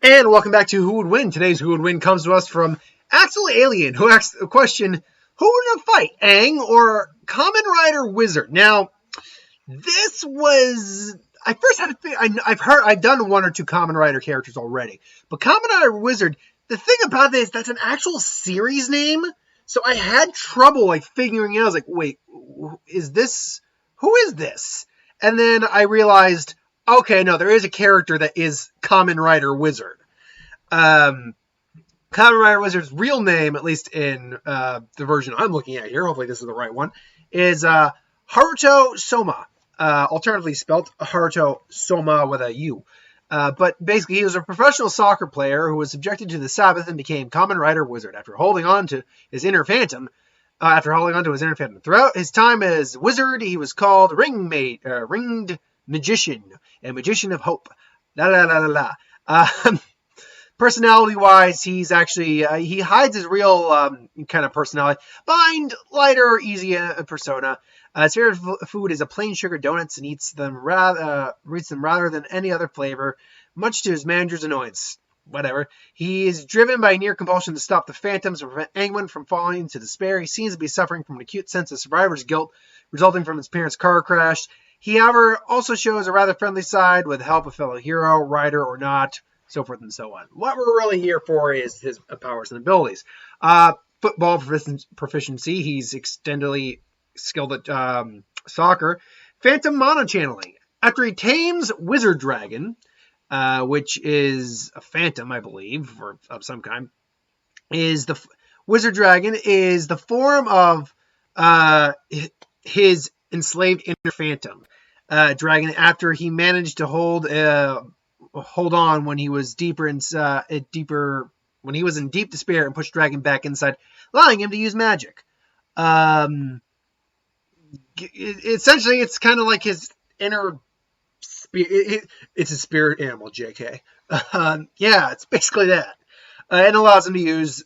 And welcome back to Who Would Win. Today's Who Would Win comes to us from Axel Alien, who asked the question, who would fight, Aang or Kamen Rider Wizard? Now, this was... I first had to think... I've done one or two Kamen Rider characters already. But Kamen Rider Wizard, the thing about this, that's an actual series name. So I had trouble figuring out. I was like, wait, who is this? And then I realized... okay, no, there is a character that is Kamen Rider Wizard. Kamen Rider Wizard's real name, at least in the version I'm looking at here, hopefully this is the right one, is Haruto Soma. Alternatively spelled Haruto Soma with a U. But basically, he was a professional soccer player who was subjected to the Sabbath and became Kamen Rider Wizard after holding on to his inner phantom. Throughout his time as wizard, he was called Ringed Magician and Magician of Hope. Personality-wise, he's actually he hides his real kind of personality behind lighter, easy persona. His favorite food is a plain sugar donuts and eats them rather than any other flavor, much to his manager's annoyance. Whatever. He is driven by a near compulsion to stop the phantoms and prevent anyone from falling into despair. He seems to be suffering from an acute sense of survivor's guilt resulting from his parents' car crash. He, however, also shows a rather friendly side with the help of fellow hero, rider, or not, so forth and so on. What we're really here for is his powers and abilities. Football proficiency. He's extendedly skilled at soccer. Phantom monochanneling. After he tames Wizard Dragon, which is a phantom, I believe, or of some kind, Wizard Dragon is the form of his enslaved inner phantom dragon after he managed to hold on when he was when he was in deep despair and pushed Dragon back inside, allowing him to use magic. Essentially, it's kind of like his inner spirit. It's a spirit animal, JK. Yeah, it's basically that. It allows him to use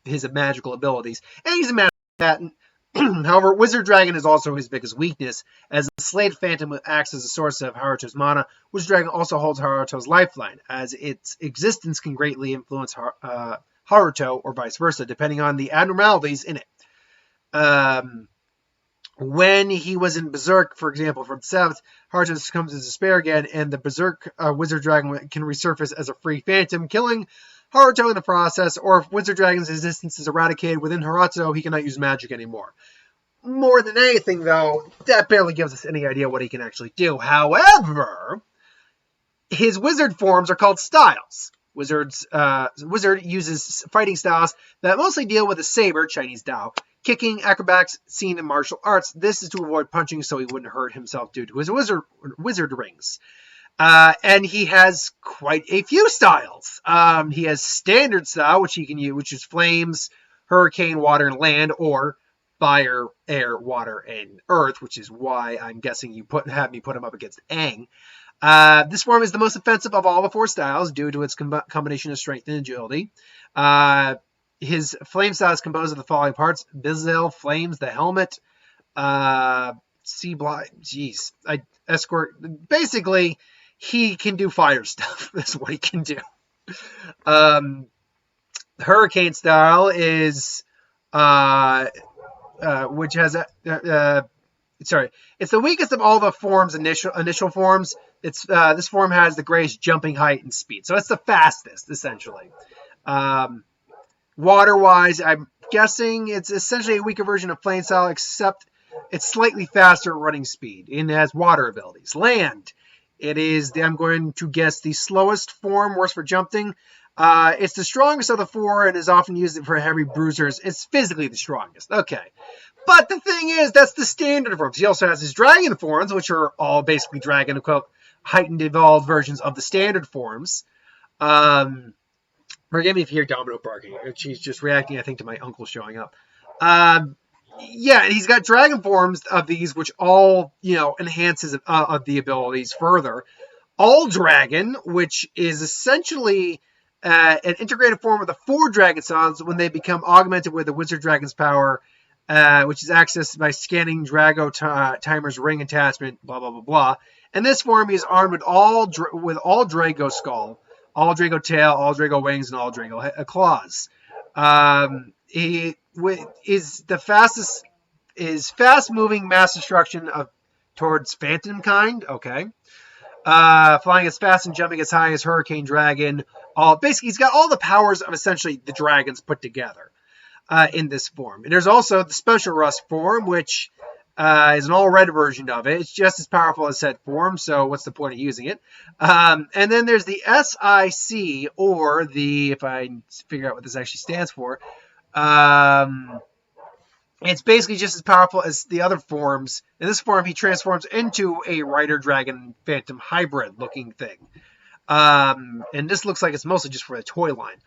his magical abilities, and he's a magic patent. However, Wizard Dragon is also his biggest weakness, as the Slade Phantom acts as a source of Haruto's mana. Wizard Dragon also holds Haruto's lifeline, as its existence can greatly influence Haruto, or vice versa, depending on the abnormalities in it. When he was in Berserk, for example, from Sabbath, Haruto succumbs to despair again, and the Berserk Wizard Dragon can resurface as a free phantom, killing Haruto in the process, or if Wizard Dragon's existence is eradicated within Haruto, he cannot use magic anymore. More than anything, though, that barely gives us any idea what he can actually do. However, his wizard forms are called styles. Wizard uses fighting styles that mostly deal with a saber, Chinese Dao, kicking, acrobatics, scene, and martial arts. This is to avoid punching so he wouldn't hurt himself due to his wizard rings. And he has quite a few styles. He has standard style, which he can use, which is flames, hurricane, water, and land, or fire, air, water, and earth, which is why I'm guessing you have me put him up against Aang. This form is the most offensive of all the four styles due to its combination of strength and agility. His flame style is composed of the following parts: Bizel, flames, the helmet, sea blind, escort. Basically, he can do fire stuff. That's what he can do. Hurricane style is, which has it's the weakest of all the forms. Initial forms. This form has the greatest jumping height and speed, so it's the fastest essentially. Water-wise, I'm guessing it's essentially a weaker version of flame style, except it's slightly faster at running speed, and it has water abilities. Land. It is, I'm going to guess, the slowest form, worse for jumping. It's the strongest of the four and is often used for heavy bruisers. It's physically the strongest. Okay. But the thing is, that's the standard forms. He also has his dragon forms, which are all basically dragon, quote, heightened, evolved versions of the standard forms. Forgive me if you hear Domino barking. She's just reacting, I think, to my uncle showing up. Yeah, he's got dragon forms of these, which all, enhances of the abilities further. All Dragon, which is essentially an integrated form of the four dragon styles when they become augmented with the Wizard Dragon's power, which is accessed by scanning Drago Timer's ring attachment, blah, blah, blah, blah. In this form, he is armed with all Drago skull, all Drago tail, all Drago wings, and all Drago claws. He is the fastest, is fast moving mass destruction towards Phantom kind. Okay. Flying as fast and jumping as high as Hurricane Dragon. Basically, he's got all the powers of essentially the dragons put together in this form. And there's also the Special Rust form, which is an all-red version of it. It's just as powerful as said form, so what's the point of using it? And then there's the SIC, or the, if I figure out what this actually stands for, it's basically just as powerful as the other forms. In this form, he transforms into a Rider Dragon Phantom hybrid looking thing. And this looks like it's mostly just for the toy line.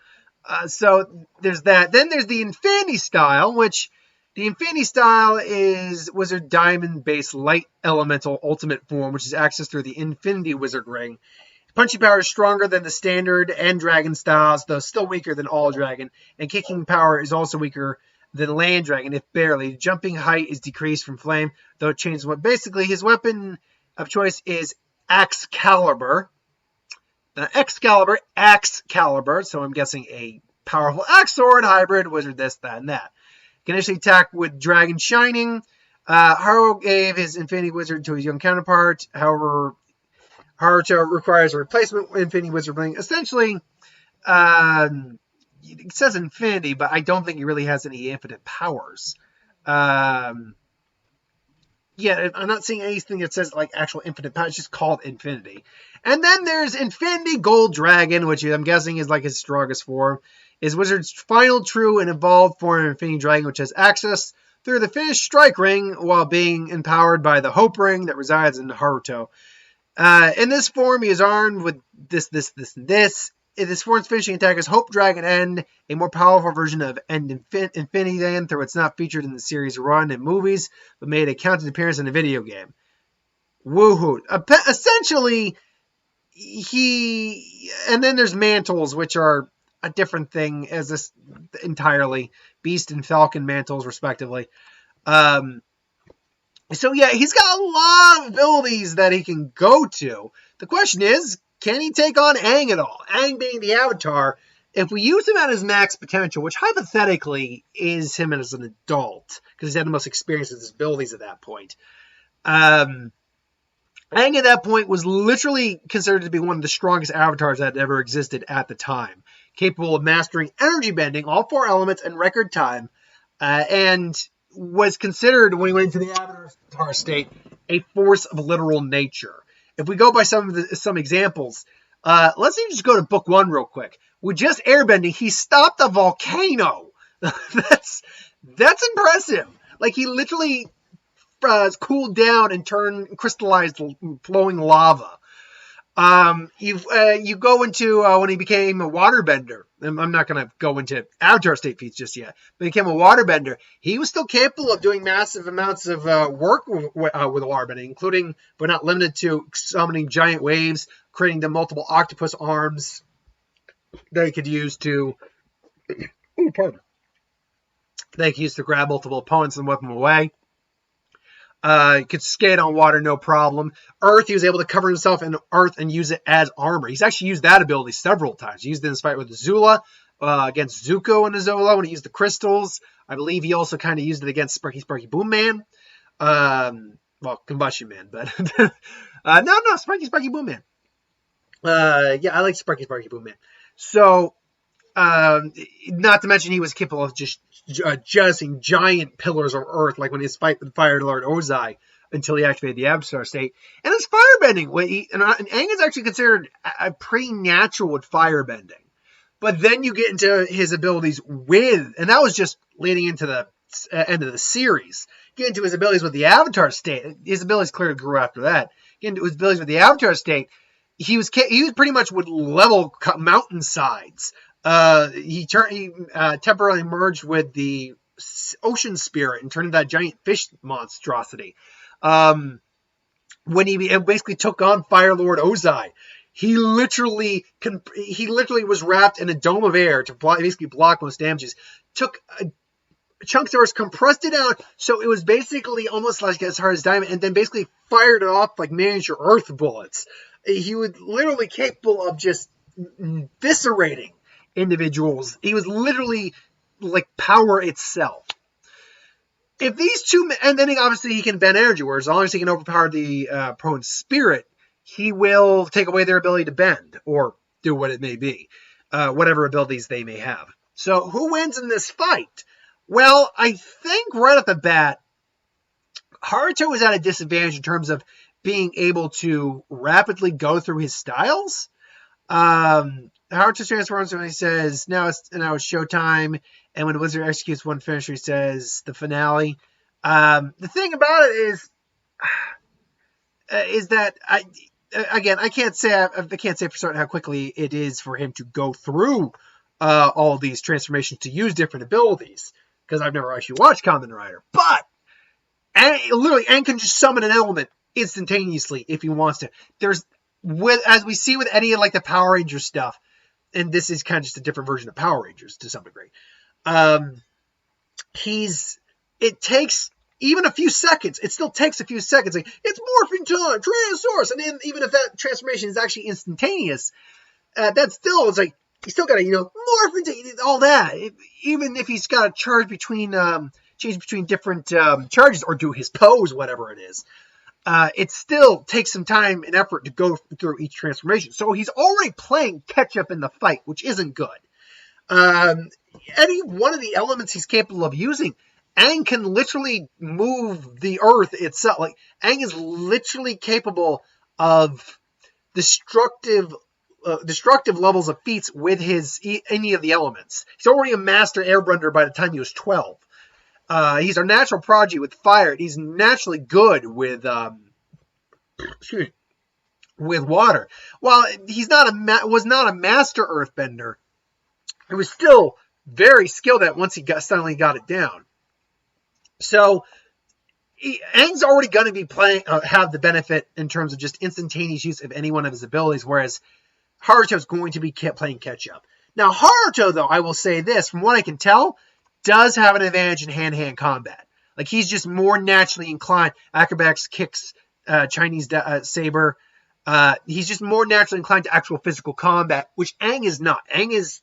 So there's that. Then there's the Infinity Style, which the Infinity Style is Wizard Diamond based light elemental ultimate form, which is accessed through the Infinity Wizard Ring. Punching power is stronger than the standard and dragon styles, though still weaker than all dragon. And kicking power is also weaker than land dragon, if barely. Jumping height is decreased from flame, though it changes what. Basically, his weapon of choice is Excalibur. Excalibur. So I'm guessing a powerful axe sword hybrid wizard. This, that, and that. Can initially attack with Dragon Shining. Haru gave his Infinity Wizard to his young counterpart. However, Haruto requires a replacement Infinity Wizard Ring. Essentially, it says Infinity, but I don't think he really has any infinite powers. Yeah, I'm not seeing anything that says like actual infinite power. It's just called Infinity. And then there's Infinity Gold Dragon, which I'm guessing is like his strongest form. Is Wizard's final true and evolved form of Infinity Dragon, which has access through the finished Strike Ring while being empowered by the Hope Ring that resides in Haruto. In this form, he is armed with this, and this. This form's finishing attack is Hope Dragon End, a more powerful version of End Infinity End, though it's not featured in the series run in movies, but made a counted appearance in a video game. Woohoo. Essentially, and then there's mantles, which are a different thing as this entirely. Beast and Falcon mantles, respectively. So yeah, he's got a lot of abilities that he can go to. The question is, can he take on Aang at all? Aang being the Avatar, if we use him at his max potential, which hypothetically is him as an adult, because he's had the most experience with his abilities at that point. Aang at that point was literally considered to be one of the strongest avatars that had ever existed at the time. Capable of mastering energy bending, all four elements in record time, and was considered, when he went into the Avatar state, a force of literal nature. If we go by some examples, let's even just go to book 1 real quick. With just airbending, he stopped a volcano. That's impressive. Like, he literally cooled down and turned crystallized flowing lava. You go into when he became a waterbender. I'm not going to go into Avatar state feats just yet. But he became a waterbender. He was still capable of doing massive amounts of work with waterbending, including but not limited to summoning giant waves, creating the multiple octopus arms that he could use to. They could use to grab multiple opponents and whip them away. He could skate on water, no problem. Earth, he was able to cover himself in earth and use it as armor. He's actually used that ability several times. He used it in his fight with Zula, against Zuko and Azula when he used the crystals. I believe he also kind of used it against Sparky Boom Man. Well, Combustion Man, but no, Sparky Boom Man. Yeah, I like Sparky Boom Man. So, not to mention he was capable of just adjusting giant pillars of earth, like when his fight with Fire Lord Ozai, until he activated the Avatar state. And his firebending, and Aang is actually considered a pretty natural with firebending. But then you get into his abilities with, and that was just leading into the end of the series. Get into his abilities with the Avatar state. His abilities clearly grew after that. Get into his abilities with the Avatar state. He was pretty much would level mountainsides. He temporarily merged with the ocean spirit and turned into that giant fish monstrosity. When he basically took on Fire Lord Ozai, he literally was wrapped in a dome of air to basically block most damages. Took chunks of earth, compressed it down so it was basically almost like as hard as diamond, and then basically fired it off like miniature earth bullets. He was literally capable of just eviscerating individuals. He was literally like power itself. If these two, and then obviously he can bend energy, where as long as he can overpower the opponent's spirit, he will take away their ability to bend or do what it may be, whatever abilities they may have. So who wins in this fight? Well, I think right off the bat, Haruto is at a disadvantage in terms of being able to rapidly go through his styles. Haruto transforms when he says, now it's showtime. And when the wizard executes one finisher, he says the finale. The thing about it is that I can't say for certain how quickly it is for him to go through all of these transformations to use different abilities, because I've never actually watched Kamen Rider. But literally, Aang can just summon an element instantaneously if he wants to. As we see with any of like the Power Ranger stuff, and this is kind of just a different version of Power Rangers to some degree. It takes even a few seconds. It still takes a few seconds. Like, it's morphing time, Transforce, and then even if that transformation is actually instantaneous, that still is like he's still got to morph into all that. Even if he's got to change between different charges or do his pose, whatever it is. It still takes some time and effort to go through each transformation. So he's already playing catch up in the fight, which isn't good. Any one of the elements he's capable of using, Aang can literally move the earth itself. Like, Aang is literally capable of destructive levels of feats with any of the elements. He's already a master airbender by the time he was 12. He's a natural prodigy with fire. He's naturally good with water. While he's was not a master earthbender, he was still very skilled at it once he suddenly got it down. So Aang's already going to be have the benefit in terms of just instantaneous use of any one of his abilities, whereas Haruto's going to be playing catch up. Now Haruto, though, I will say this, from what I can tell, does have an advantage in hand-to-hand combat. Like, he's just more naturally inclined. Acrobatics, kicks, Chinese saber. He's just more naturally inclined to actual physical combat, which Aang is not. Aang is,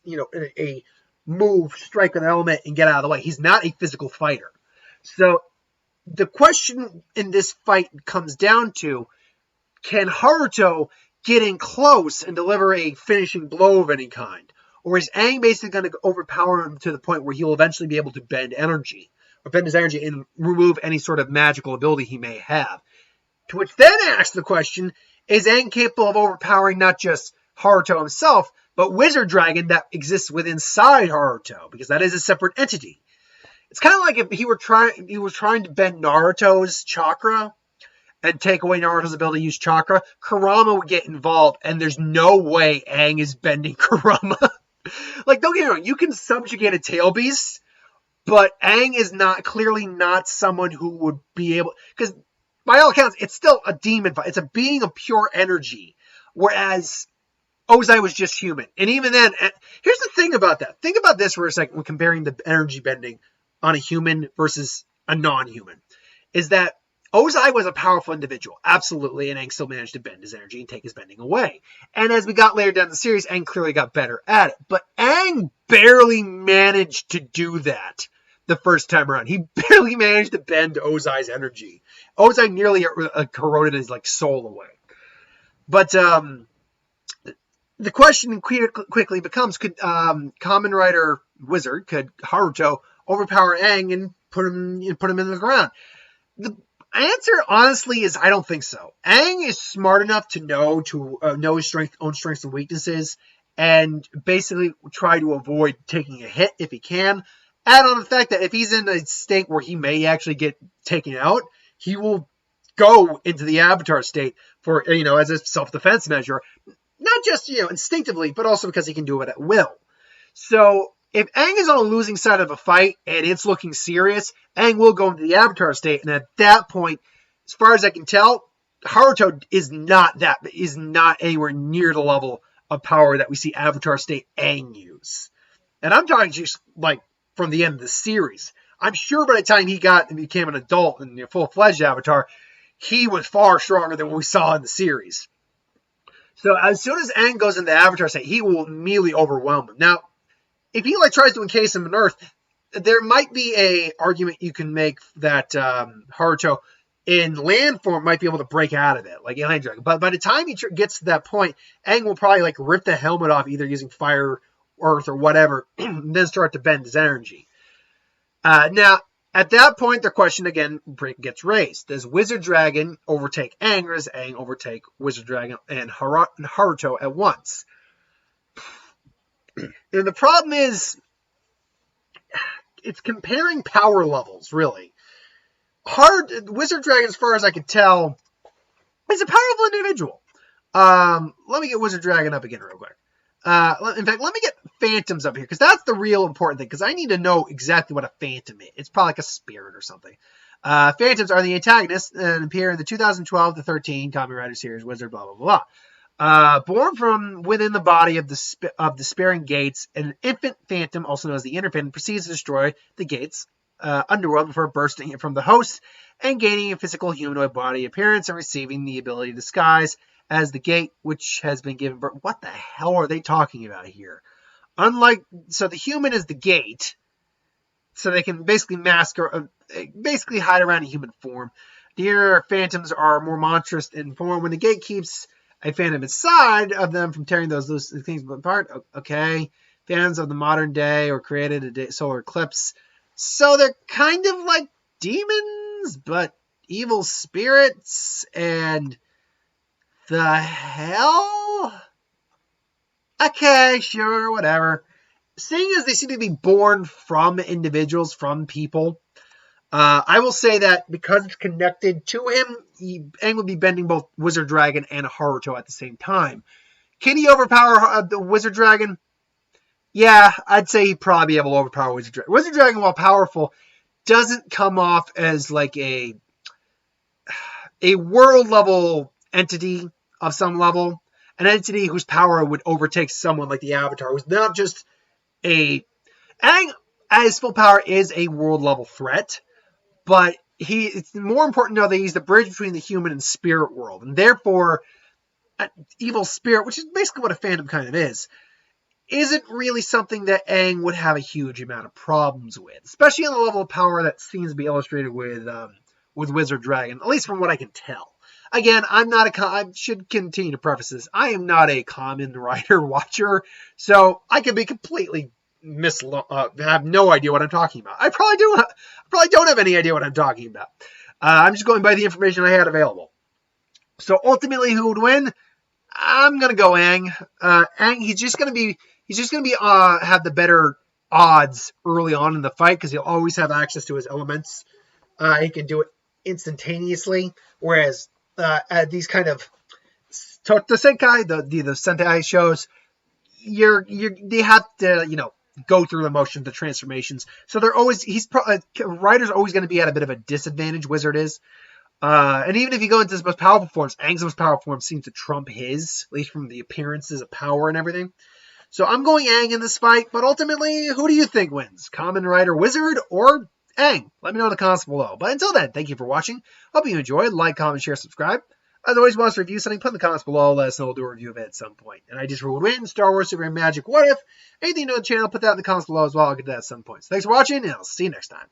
a move, strike an element, and get out of the way. He's not a physical fighter. So the question in this fight comes down to, can Haruto get in close and deliver a finishing blow of any kind? Or is Aang basically going to overpower him to the point where he'll eventually be able to bend his energy and remove any sort of magical ability he may have? To which then asks the question, is Aang capable of overpowering not just Haruto himself, but Wizard Dragon that exists inside Haruto? Because that is a separate entity. It's kind of like if he was trying to bend Naruto's chakra and take away Naruto's ability to use chakra, Kurama would get involved, and there's no way Aang is bending Kurama. Like, don't get me wrong, you can subjugate a tail beast, but Aang is clearly not someone who would be able, because by all accounts, it's still a demon fight. It's a being of pure energy, whereas Ozai was just human. And even then, here's the thing about that. Think about this for a second when comparing the energy bending on a human versus a non-human, is that Ozai was a powerful individual, absolutely, and Aang still managed to bend his energy and take his bending away. And as we got later down the series, Aang clearly got better at it. But Aang barely managed to do that the first time around. He barely managed to bend Ozai's energy. Ozai nearly corroded his soul away. But the question quickly becomes, could Kamen Rider Wizard, could Haruto overpower Aang and put him in the ground? The answer, honestly, is I don't think so. Aang is smart enough to know his own strengths and weaknesses, and basically try to avoid taking a hit if he can. Add on the fact that if he's in a state where he may actually get taken out, he will go into the avatar state for, as a self-defense measure, not just, instinctively, but also because he can do it at will. So if Aang is on a losing side of a fight and it's looking serious, Aang will go into the avatar state, and at that point, as far as I can tell, Haruto is not anywhere near the level of power that we see avatar state Aang use. And I'm talking just from the end of the series. I'm sure by the time he became an adult and a full-fledged Avatar, he was far stronger than what we saw in the series. So as soon as Aang goes into the Avatar state, he will immediately overwhelm him. Now, if he tries to encase him in Earth, there might be a argument you can make that Haruto in land form might be able to break out of it, like Alien Dragon. But by the time he gets to that point, Aang will probably rip the helmet off, either using fire, earth, or whatever, and then start to bend his energy. Now, at that point, the question again gets raised. Does Wizard Dragon overtake Aang, or does Aang overtake Wizard Dragon and Haruto at once? And the problem is, it's comparing power levels, really. Wizard Dragon, as far as I can tell, is a powerful individual. Let me get Wizard Dragon up again real quick. In fact, let me get Phantoms up here, because that's the real important thing, because I need to know exactly what a Phantom is. It's probably like a spirit or something. Phantoms are the antagonists and appear in the 2012 to 13 Kamen Rider series, Wizard, blah, blah, blah. Born from within the body of the Sparing Gates, an infant phantom, also known as the Inner Phantom, proceeds to destroy the Gates underworld before bursting it from the host and gaining a physical humanoid body appearance and receiving the ability to disguise as the Gate, which has been given birth. What the hell are they talking about here? So the human is the Gate, so they can basically basically hide around in human form. The inner phantoms are more monstrous in form. When the Gate keeps a phantom inside of them from tearing those loose things apart. Okay. Phantoms of the modern day were created a solar eclipse. So they're kind of like demons, but evil spirits. And the hell? Okay, sure, whatever. Seeing as they seem to be born from individuals, from people, I will say that because it's connected to him, Aang would be bending both Wizard Dragon and Haruto at the same time. Can he overpower the Wizard Dragon? Yeah, I'd say he'd probably be able to overpower Wizard Dragon. Wizard Dragon, while powerful, doesn't come off as like a world-level entity of some level. An entity whose power would overtake someone like the Avatar, who's not just Aang, at his full power, is a world-level threat. But it's more important to know that he's the bridge between the human and spirit world. And therefore, an evil spirit, which is basically what a phantom kind of is, isn't really something that Aang would have a huge amount of problems with. Especially on the level of power that seems to be illustrated with Wizard Dragon, at least from what I can tell. Again, I should continue to preface this. I am not a Kamen Rider watcher, so I could be completely have no idea what I'm talking about. I probably don't have any idea what I'm talking about. I'm just going by the information I had available. So ultimately, who would win? I'm gonna go Aang. Aang, he's just gonna be have the better odds early on in the fight because he'll always have access to his elements. He can do it instantaneously, whereas these kind of the Senkai, the Sentai shows, they have to go through the motions, the transformations. So they're always Rider's always going to be at a bit of a disadvantage. Wizard is, and even if you go into his most powerful forms, Aang's most powerful form seems to trump his, at least from the appearances of power and everything. So I'm going Aang in this fight, but ultimately, who do you think wins? Kamen Rider Wizard or Aang? Let me know in the comments below. But until then, thank you for watching. Hope you enjoyed. Like, comment, share, subscribe. As always, want us to review something, put in the comments below. Let us know. We'll do a review of it at some point. And I just would win Star Wars, Superman, Magic, What If? Anything new on the channel, put that in the comments below as well. I'll get to that at some point. So thanks for watching, and I'll see you next time.